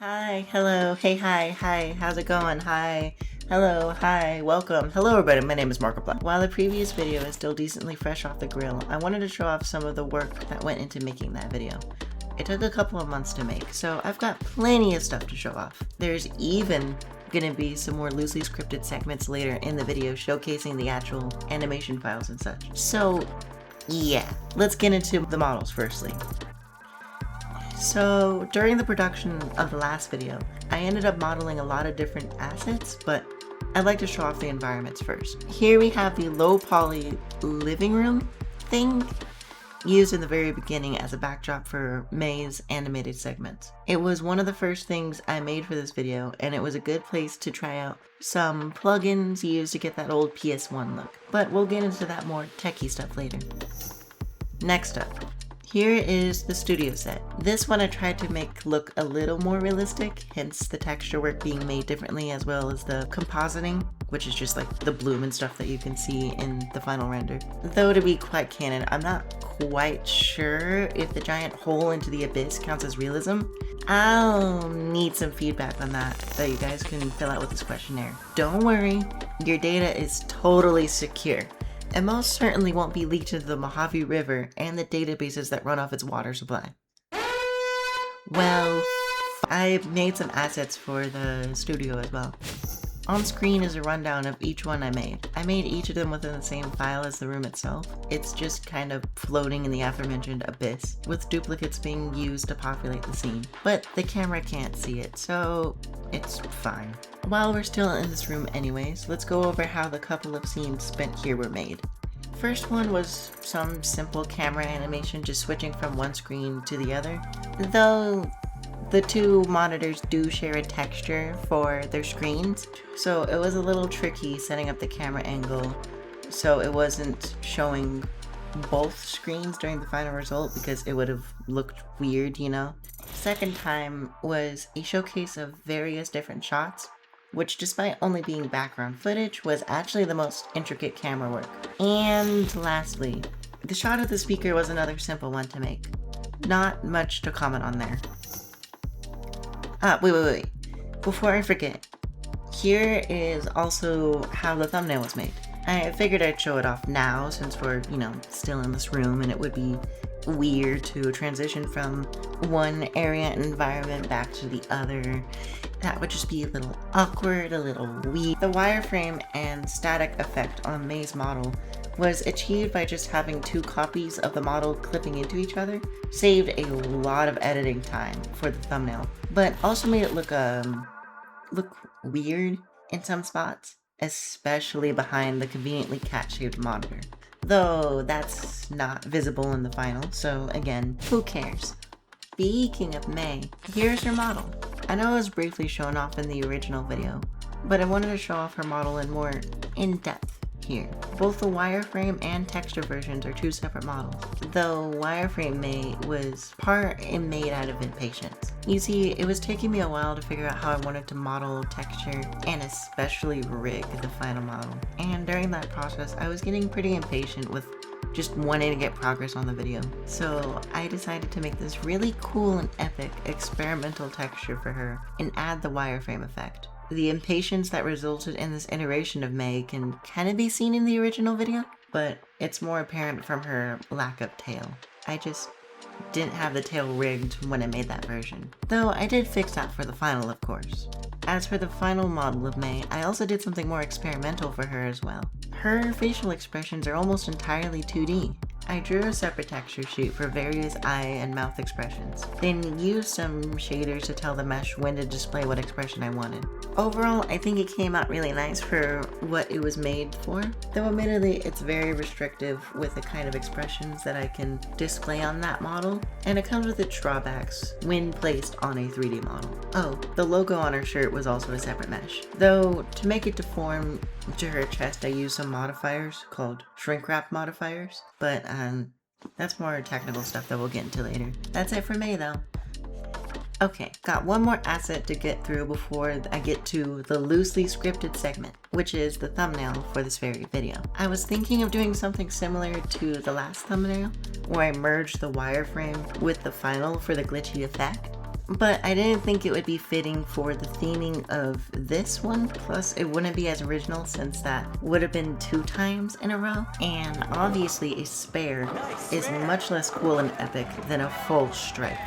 Hi, hello, hey, hi, how's it going? Hi, hello, hi, welcome. Hello everybody, my name is Markiplier. While the previous video is still decently fresh off the grill, I wanted to show off some of the work that went into making that video. It took a couple of months to make, so I've got plenty of stuff to show off. There's even gonna be some more loosely scripted segments later in the video showcasing the actual animation files and such. So yeah, let's get into the models firstly. So during the production of the last video, I ended up modeling a lot of different assets, but I'd like to show off the environments first. Here we have the low poly living room thing used in the very beginning as a backdrop for 𝙒𝙀'𝙍𝙍 animated segments. It was one of the first things I made for this video, and it was a good place to try out some plugins used to get that old PS1 look. But we'll get into that more techie stuff later. Next up, here is the studio set. This one I tried to make look a little more realistic, hence the texture work being made differently, as well as the compositing, which is just like the bloom and stuff that you can see in the final render. Though to be quite candid, I'm not quite sure if the giant hole into the abyss counts as realism. I'll need some feedback on that you guys can fill out with this questionnaire. Don't worry, your data is totally secure. It most certainly won't be leaked into the Mojave River and the databases that run off its water supply. Well, I made some assets for the studio as well. On screen is a rundown of each one I made. I made each of them within the same file as the room itself. It's just kind of floating in the aforementioned abyss, with duplicates being used to populate the scene. But the camera can't see it, so it's fine. While we're still in this room anyways, let's go over how the couple of scenes spent here were made. First one was some simple camera animation, just switching from one screen to the other. Though the two monitors do share a texture for their screens, so it was a little tricky setting up the camera angle so it wasn't showing both screens during the final result because it would have looked weird, you know? Second time was a showcase of various different shots, which despite only being background footage was actually the most intricate camera work. And lastly, the shot of the speaker was another simple one to make. Not much to comment on there. Wait. Before I forget, here is also how the thumbnail was made. I figured I'd show it off now since we're, still in this room and it would be weird to transition from one area and environment back to the other. That would just be a little awkward, a little weird. The wireframe and static effect on 𝙒𝙀'𝙍𝙍 model was achieved by just having two copies of the model clipping into each other. Saved a lot of editing time for the thumbnail, but also made it look weird in some spots, especially behind the conveniently cat-shaped monitor. Though that's not visible in the final, so again, who cares? Speaking of 𝙒𝙀'𝙍, here's her model. I know it was briefly shown off in the original video, but I wanted to show off her model in more in-depth here. Both the wireframe and texture versions are two separate models, though wireframe 𝙒𝙀'𝙍 was part made out of impatience. You see, it was taking me a while to figure out how I wanted to model texture and especially rig the final model. And during that process, I was getting pretty impatient with just wanting to get progress on the video. So I decided to make this really cool and epic experimental texture for her and add the wireframe effect. The impatience that resulted in this iteration of 𝙒𝙀'𝙍 can kind of be seen in the original video, but it's more apparent from her lack of tail. I just didn't have the tail rigged when I made that version. Though I did fix that for the final, of course. As for the final model of 𝙒𝙀'𝙍, I also did something more experimental for her as well. Her facial expressions are almost entirely 2D. I drew a separate texture sheet for various eye and mouth expressions, then used some shaders to tell the mesh when to display what expression I wanted. Overall, I think it came out really nice for what it was made for, though admittedly it's very restrictive with the kind of expressions that I can display on that model, and it comes with its drawbacks when placed on a 3D model. Oh, the logo on her shirt was also a separate mesh, though to make it deform to her chest I used some modifiers called shrink wrap modifiers, but that's more technical stuff that we'll get into later. That's it for 𝙒𝙀'𝙍 though. Okay, got one more asset to get through before I get to the loosely scripted segment, which is the thumbnail for this very video. I was thinking of doing something similar to the last thumbnail, where I merged the wireframe with the final for the glitchy effect. but I didn't think it would be fitting for the theming of this one. Plus, it wouldn't be as original since that would have been 2 times in a row. And obviously, a spare is much less cool and epic than a full stripe.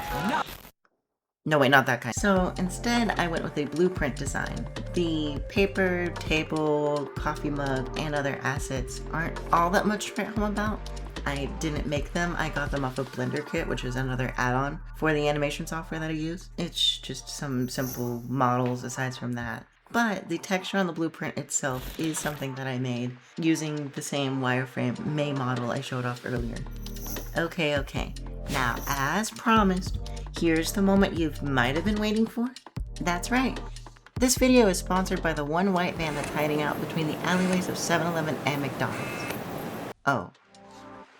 No, wait, not that kind. So instead, I went with a blueprint design. The paper, table, coffee mug, and other assets aren't all that much to write home about. I didn't make them. I got them off of Blender Kit, which is another add-on for the animation software that I use. It's just some simple models aside from that. But the texture on the blueprint itself is something that I made using the same wireframe May model I showed off earlier. Okay. Now, as promised, here's the moment you might have been waiting for. That's right. This video is sponsored by the one white van that's hiding out between the alleyways of 7-Eleven and McDonald's. Oh.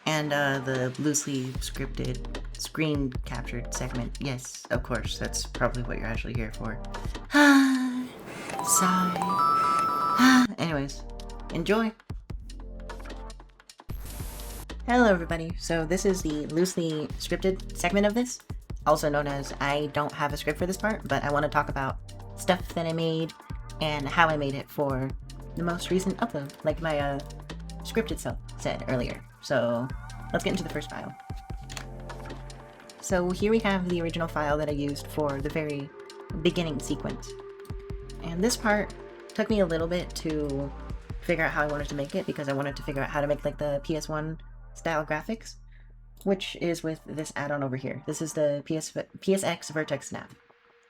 And the loosely scripted, screen captured segment. Yes, of course, that's probably what you're actually here for. Sigh. Anyways, enjoy. Hello everybody, so this is the loosely scripted segment of this, also known as I don't have a script for this part, but I want to talk about stuff that I made and how I made it for the most recent upload, like my script itself said earlier. So let's get into the first file. So here we have the original file that I used for the very beginning sequence. And this part took me a little bit to figure out how I wanted to make it, because I wanted to figure out how to make like the PS1 style graphics, which is with this add-on over here. This is the PSX Vertex Snap.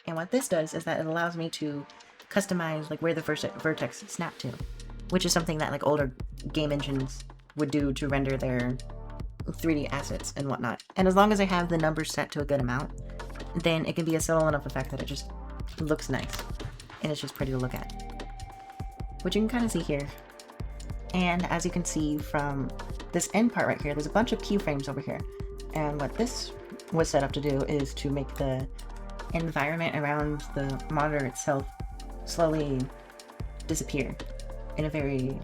And what this does is that it allows me to customize like where the first vertex snap to, which is something that like older game engines would do to render their 3D assets and whatnot. And as long as I have the numbers set to a good amount, then it can be a subtle enough effect that it just looks nice. And it's just pretty to look at. Which you can kind of see here. And as you can see from this end part right here, there's a bunch of keyframes over here. And what this was set up to do is to make the environment around the monitor itself slowly disappear in a very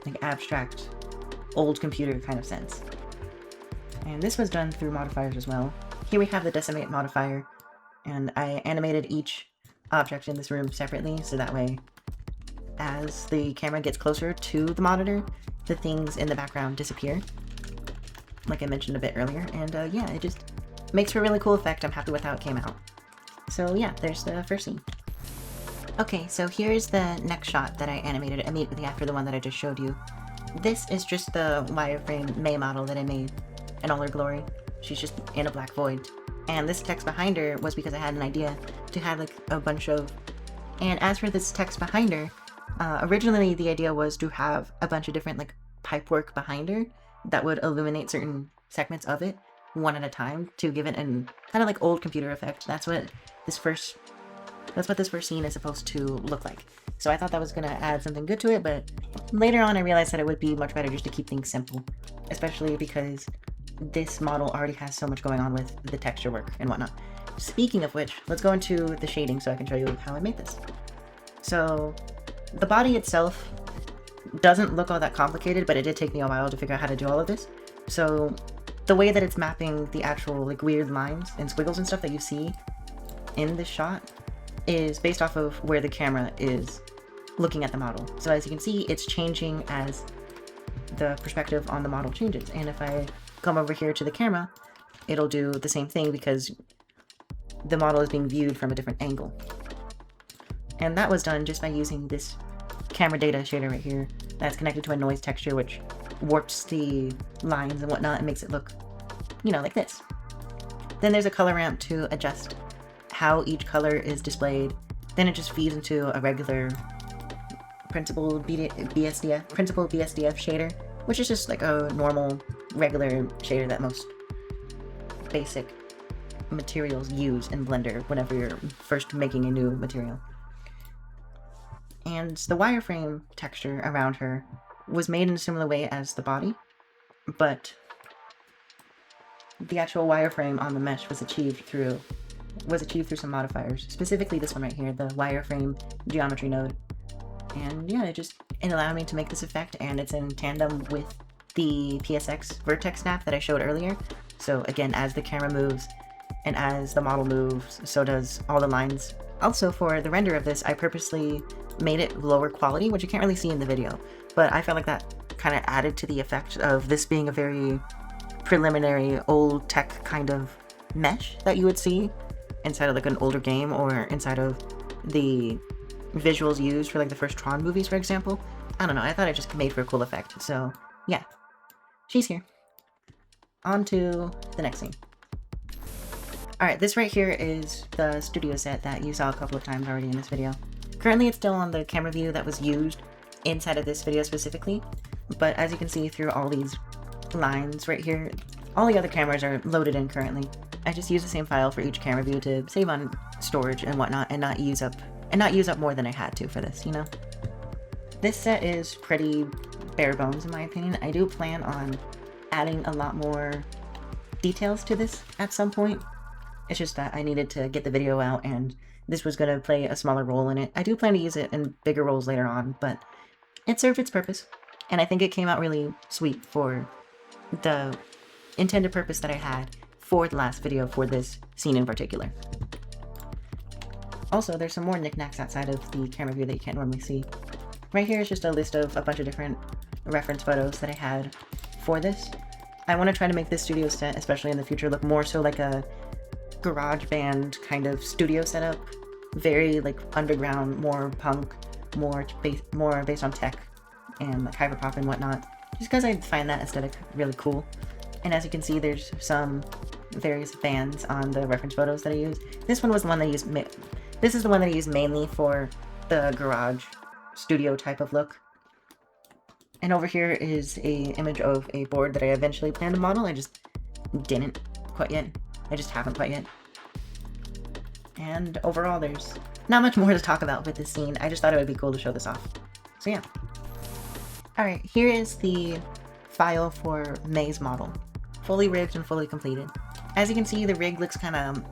like abstract old computer kind of sense. And this was done through modifiers as well. Here we have the decimate modifier, and I animated each object in this room separately, so that way as the camera gets closer to the monitor, the things in the background disappear, like I mentioned a bit earlier. And yeah, it just makes for a really cool effect. I'm happy with how it came out. So yeah, there's the first scene. Okay, so here's the next shot that I animated immediately after the one that I just showed you. This is just the wireframe May model that I made in all her glory. She's just in a black void. And this text behind her was because I had an idea to have like a bunch of... And as for this text behind her, originally the idea was to have a bunch of different like pipework behind her that would illuminate certain segments of it one at a time to give it an kind of like old computer effect. That's what this first scene is supposed to look like. So I thought that was gonna add something good to it, but later on I realized that it would be much better just to keep things simple, especially because this model already has so much going on with the texture work and whatnot. Speaking of which, let's go into the shading so I can show you how I made this. So the body itself doesn't look all that complicated, but it did take me a while to figure out how to do all of this. So the way that it's mapping the actual like weird lines and squiggles and stuff that you see in this shot is based off of where the camera is looking at the model. So as you can see, it's changing as the perspective on the model changes. And if I come over here to the camera, it'll do the same thing because the model is being viewed from a different angle. And that was done just by using this camera data shader right here that's connected to a noise texture, which warps the lines and whatnot and makes it look, you know, like this. Then there's a color ramp to adjust how each color is displayed. Then it just feeds into a regular principal BSDF shader, which is just like a normal regular shader that most basic materials use in Blender whenever you're first making a new material. And the wireframe texture around her was made in a similar way as the body, but the actual wireframe on the mesh was achieved through some modifiers, specifically this one right here, the wireframe geometry node. And yeah, it allowed me to make this effect, and it's in tandem with the PSX Vertex Snap that I showed earlier. So again, as the camera moves, and as the model moves, so does all the lines. Also, for the render of this, I purposely made it lower quality, which you can't really see in the video, but I felt like that kind of added to the effect of this being a very preliminary old tech kind of mesh that you would see inside of like an older game or inside of the visuals used for like the first Tron movies, for example. I don't know, I thought it just made for a cool effect, so yeah, she's here. On to the next scene. Alright, this right here is the studio set that you saw a couple of times already in this video. Currently it's still on the camera view that was used inside of this video specifically, but as you can see through all these lines right here, all the other cameras are loaded in currently. I just use the same file for each camera view to save on storage and whatnot, and not use up more than I had to for this, you know? This set is pretty bare bones in my opinion. I do plan on adding a lot more details to this at some point. It's just that I needed to get the video out, and this was going to play a smaller role in it. I do plan to use it in bigger roles later on, but it served its purpose, and I think it came out really sweet for the intended purpose that I had for the last video for this scene in particular. Also, there's some more knickknacks outside of the camera view that you can't normally see. Right here is just a list of a bunch of different reference photos that I had for this. I want to try to make this studio set, especially in the future, look more so like a garage band kind of studio setup. Very like underground, more punk, more based on tech and like hyperpop and whatnot. Just because I find that aesthetic really cool. And as you can see, there's some various bands on the reference photos that I used. This one was the one that I used. This is the one that I used mainly for the garage studio type of look. And over here is a image of a board that I eventually planned to model. I just didn't quite yet. I just haven't quite yet. And overall, there's not much more to talk about with this scene. I just thought it would be cool to show this off. So yeah. Alright, here is the file for May's model. Fully rigged and fully completed. As you can see, the rig looks kind of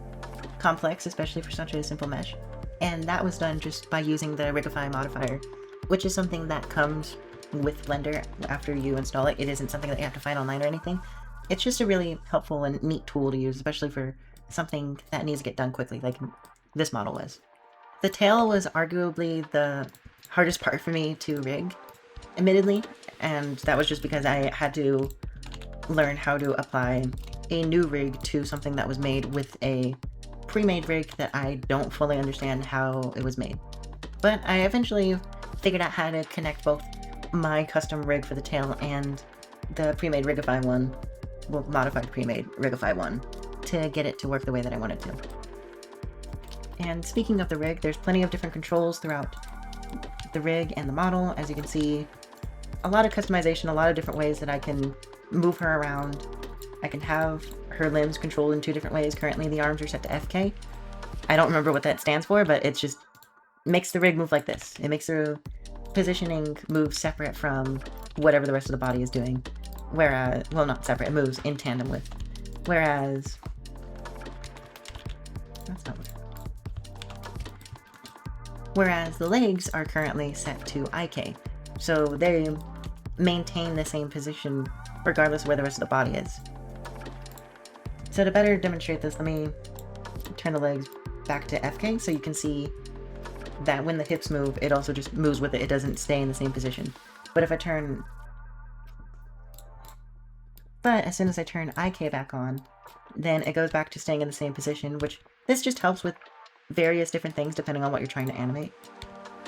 complex, especially for such a simple mesh. And that was done just by using the Rigify modifier, which is something that comes with Blender after you install it. It isn't something that you have to find online or anything. It's just a really helpful and neat tool to use, especially for something that needs to get done quickly, like this model was. The tail was arguably the hardest part for me to rig, admittedly, and that was just because I had to learn how to apply a new rig to something that was made with a pre-made rig that I don't fully understand how it was made. But I eventually figured out how to connect both my custom rig for the tail and the pre-made Rigify one, well, modified pre-made Rigify one, to get it to work the way that I wanted to. And speaking of the rig, there's plenty of different controls throughout the rig and the model. As you can see, a lot of customization, a lot of different ways that I can move her around. I can have her limbs controlled in 2 different ways. Currently the arms are set to FK. I don't remember what that stands for, but it just makes the rig move like this. It makes the positioning move separate from whatever the rest of the body is doing. Whereas, well, not separate, it moves in tandem with. Whereas, that's not what. Whereas the legs are currently set to IK, so they maintain the same position regardless of where the rest of the body is. So to better demonstrate this, let me turn the legs back to FK so you can see that when the hips move, it also just moves with it. It doesn't stay in the same position. But if I turn... But as soon as I turn IK back on, then it goes back to staying in the same position, which this just helps with various different things depending on what you're trying to animate,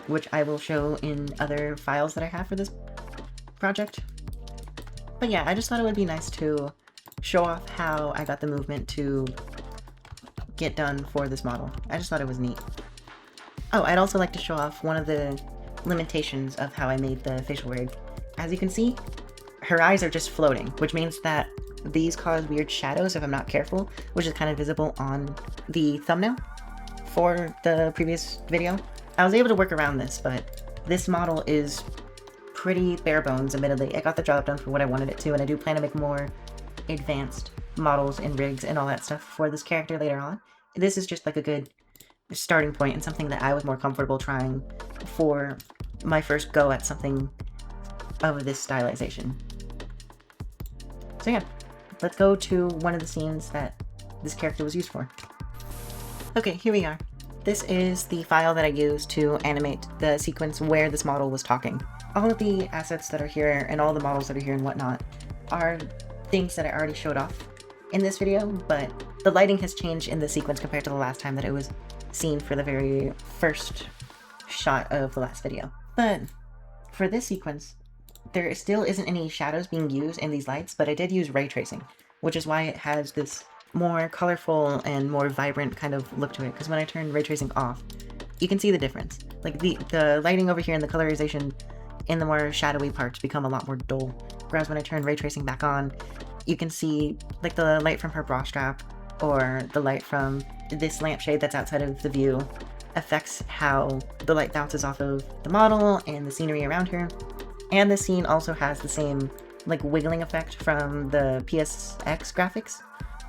which I will show in other files that I have for this project. But yeah, I just thought it would be nice to show off how I got the movement to get done for this model. I just thought it was neat. Oh, I'd also like to show off one of the limitations of how I made the facial rig. As you can see, her eyes are just floating, which means that these cause weird shadows if I'm not careful, which is kind of visible on the thumbnail for the previous video. I was able to work around this, but this model is pretty bare bones, admittedly. It got the job done for what I wanted it to, and I do plan to make more advanced models and rigs and all that stuff for this character later on. This is just like a good starting point and something that I was more comfortable trying for my first go at something of this stylization. So yeah, let's go to one of the scenes that this character was used for. Okay, here we are. This is the file that I used to animate the sequence where this model was talking. All of the assets that are here and all the models that are here and whatnot are things that I already showed off in this video, but the lighting has changed in the sequence compared to the last time that it was seen for the very first shot of the last video. But for this sequence, there still isn't any shadows being used in these lights, but I did use ray tracing, which is why it has this more colorful and more vibrant kind of look to it, because when I turn ray tracing off, you can see the difference. Like the lighting over here and the colorization in the more shadowy parts become a lot more dull, whereas when I turn ray tracing back on, you can see like the light from her bra strap or the light from this lampshade that's outside of the view affects how the light bounces off of the model and the scenery around her. And the scene also has the same like wiggling effect from the PSX graphics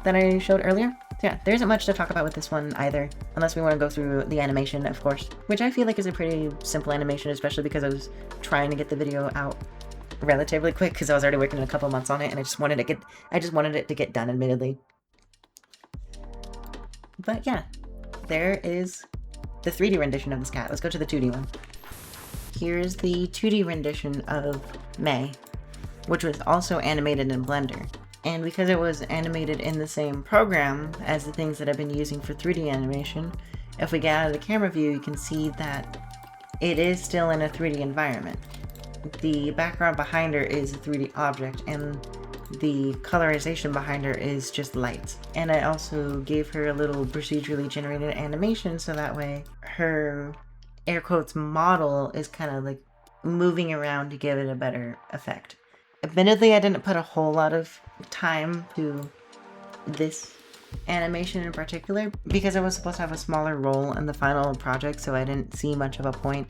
that I showed earlier. So yeah, there isn't much to talk about with this one either, unless we want to go through the animation, of course, which I feel like is a pretty simple animation, especially because I was trying to get the video out relatively quick because I was already working a couple months on it and I just wanted it to get done, admittedly. But yeah, there is the 3D rendition of this cat. Let's go to the 2D one. Here's the 2D rendition of May, which was also animated in Blender. And because it was animated in the same program as the things that I've been using for 3D animation, if we get out of the camera view, you can see that it is still in a 3D environment. The background behind her is a 3D object, and the colorization behind her is just lights. And I also gave her a little procedurally generated animation so that way her air quotes model is kind of like moving around to give it a better effect. Admittedly, I didn't put a whole lot of time to this animation in particular because I was supposed to have a smaller role in the final project, so I didn't see much of a point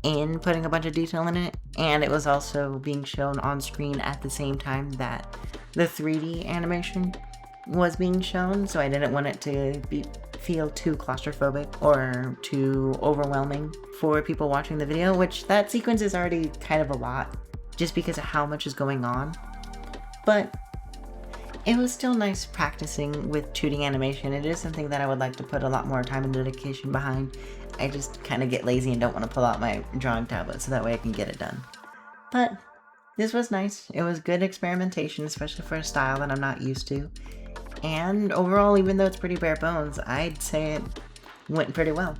in putting a bunch of detail in it, and it was also being shown on screen at the same time that the 3D animation was being shown, so I didn't want it to feel too claustrophobic or too overwhelming for people watching the video, which that sequence is already kind of a lot just because of how much is going on. But it was still nice practicing with 2D animation. It is something that I would like to put a lot more time and dedication behind. I just kind of get lazy and don't want to pull out my drawing tablet so that way I can get it done. But this was nice. It was good experimentation, especially for a style that I'm not used to. And overall, even though it's pretty bare bones, I'd say it went pretty well.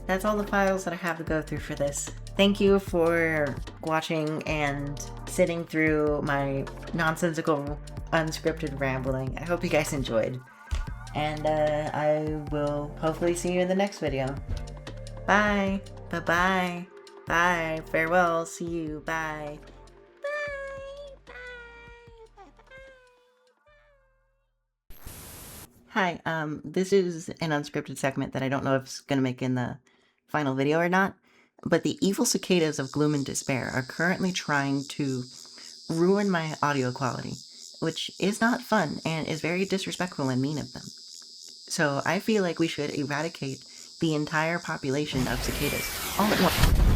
That's all the files that I have to go through for this. Thank you for watching and sitting through my nonsensical, unscripted rambling. I hope you guys enjoyed. And I will hopefully see you in the next video. Bye. Bye-bye. Bye. Farewell. See you. Bye. Hi, this is an unscripted segment that I don't know if it's gonna make in the final video or not, but the evil cicadas of gloom and despair are currently trying to ruin my audio quality, which is not fun and is very disrespectful and mean of them. So I feel like we should eradicate the entire population of cicadas all at once.